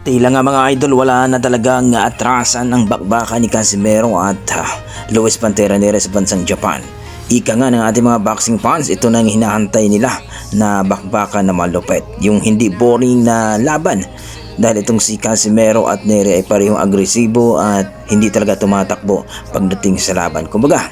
Tila nga mga idol, wala na talagang atrasan ang bakbakan ni Casimero at Luis Pantera Neres sa bansang Japan. Ika nga ng ating mga boxing fans, ito nang hinahantay nila na bakbakan na malupit. Yung hindi boring na laban. Dahil itong si Casimero at Nere ay parehong agresibo at hindi talaga tumatakbo pagdating sa laban. Kumbaga,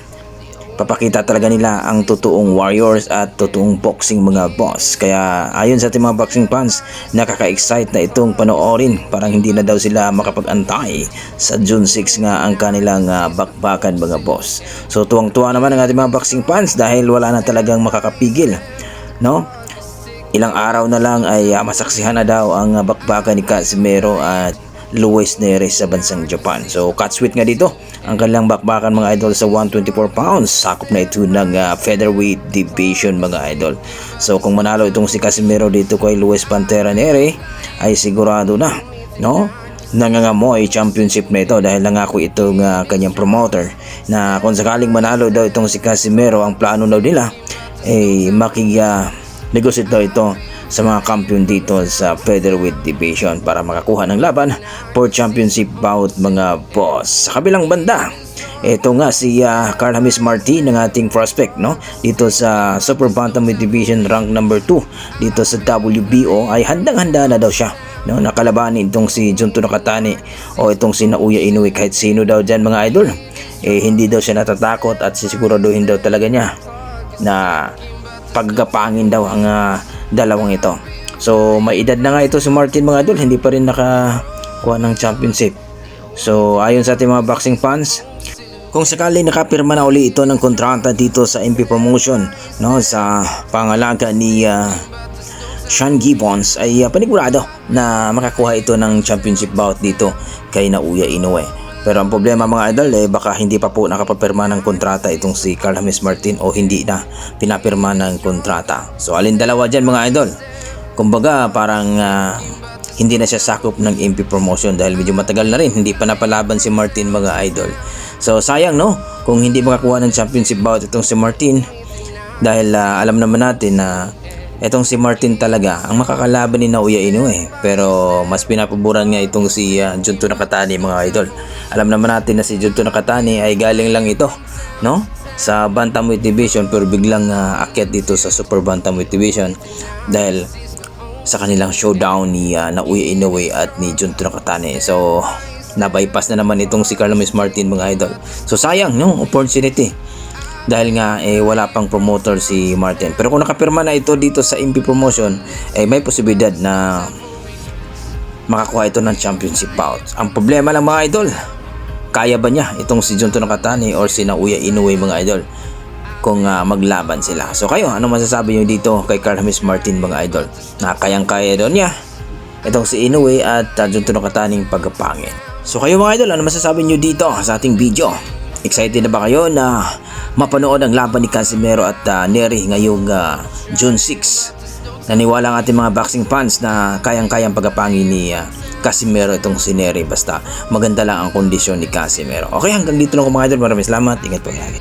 papakita talaga nila ang totoong warriors at totoong boxing mga boss. Kaya ayon sa ating mga boxing fans, nakaka-excite na itong panoorin. Parang hindi na daw sila makapag-antay sa June 6 nga ang kanilang bakbakan mga boss. So tuwang-tuwa naman ang ating mga boxing fans dahil wala na talagang makakapigil, no? Ilang araw na lang ay masaksihan na daw ang bakbakan ni Casimero at Luis Neres sa bansang Japan. So cut sweet nga dito ang kanilang bakbakan mga idol sa 124 pounds. Sakop na ito ng featherweight division mga idol. So kung manalo itong si Casimero dito kay Luis Pantera Neres ay sigurado na, no? Nangangamoy championship na ito dahil nangako itong kanyang promoter na kung sakaling manalo daw itong si Casimero, ang plano daw nila ay negosyate daw ito sa mga kampiyon dito sa featherweight division para makakuha ng laban for championship bout mga boss. Sa kabilang banda, ito nga si Carl James Martin ng ating prospect, no? Dito sa super bantamweight division, rank number 2 dito sa WBO, ay handang-handa na daw siya, no? Nakalabanin itong si Junto Nakatani o itong si Naoya Inoue. Kahit sino daw dyan mga idol, hindi daw siya natatakot at sisiguraduhin daw talaga niya na paggapangin daw ang dalawang ito. So may edad na nga ito si Martin mga idol, hindi pa rin nakakuha ng championship. So ayon sa ating mga boxing fans, kung sakali nakapirma na uli ito ng kontrata dito sa MP Promotion, no, sa pangalaga ni Sean Gibbons, ay panigurado na makakuha ito ng championship bout dito kay Naoya Inoue. Pero ang problema mga idol, baka hindi pa po nakapapirma ng kontrata itong si Carl James Martin o hindi na pinapirma ng kontrata. So alin dalawa dyan mga idol? Kumbaga parang hindi na siya sakop ng MP Promotion dahil medyo matagal na rin hindi pa napalaban si Martin mga idol. So sayang, no, kung hindi makakuha ng championship bout itong si Martin, dahil alam naman natin na itong si Martin talaga ang makakalaban ni Naoya Inoue, pero mas pinapaboran nga itong si Junto Nakatani mga idol. Alam naman natin na si Junto Nakatani ay galing lang ito, no, sa bantamweight division, pero biglang akyat dito sa super bantamweight division dahil sa kanilang showdown ni Naoya Inoue at ni Junto Nakatani. So na-bypass na naman itong si Carl James Martin mga idol. So sayang, no, opportunity dahil nga wala pang promoter si Martin. Pero kung nakapirma na ito dito sa MP Promotion, may posibilidad na makakuha ito ng championship bout. Ang problema lang mga idol, kaya ba niya itong si Junto Nakatani or si Naoya Inoue mga idol kung maglaban sila? So kayo, ano masasabi niyo dito kay Carl James Martin mga idol? Na kayang-kaya daw niya itong si Inoue at Junto Nakatani pagkapangin. So kayo mga idol, ano masasabi niyo dito sa ating video? Excited na ba kayo na mapanood ang laban ni Casimero at Nere ngayong June 6? Naniwala ang ating mga boxing fans na kayang-kayang pagapangin ni Casimero itong si Nere, basta maganda lang ang kondisyon ni Casimero. Okay, hanggang dito lang mga idol. Maraming salamat. Ingat po lagi.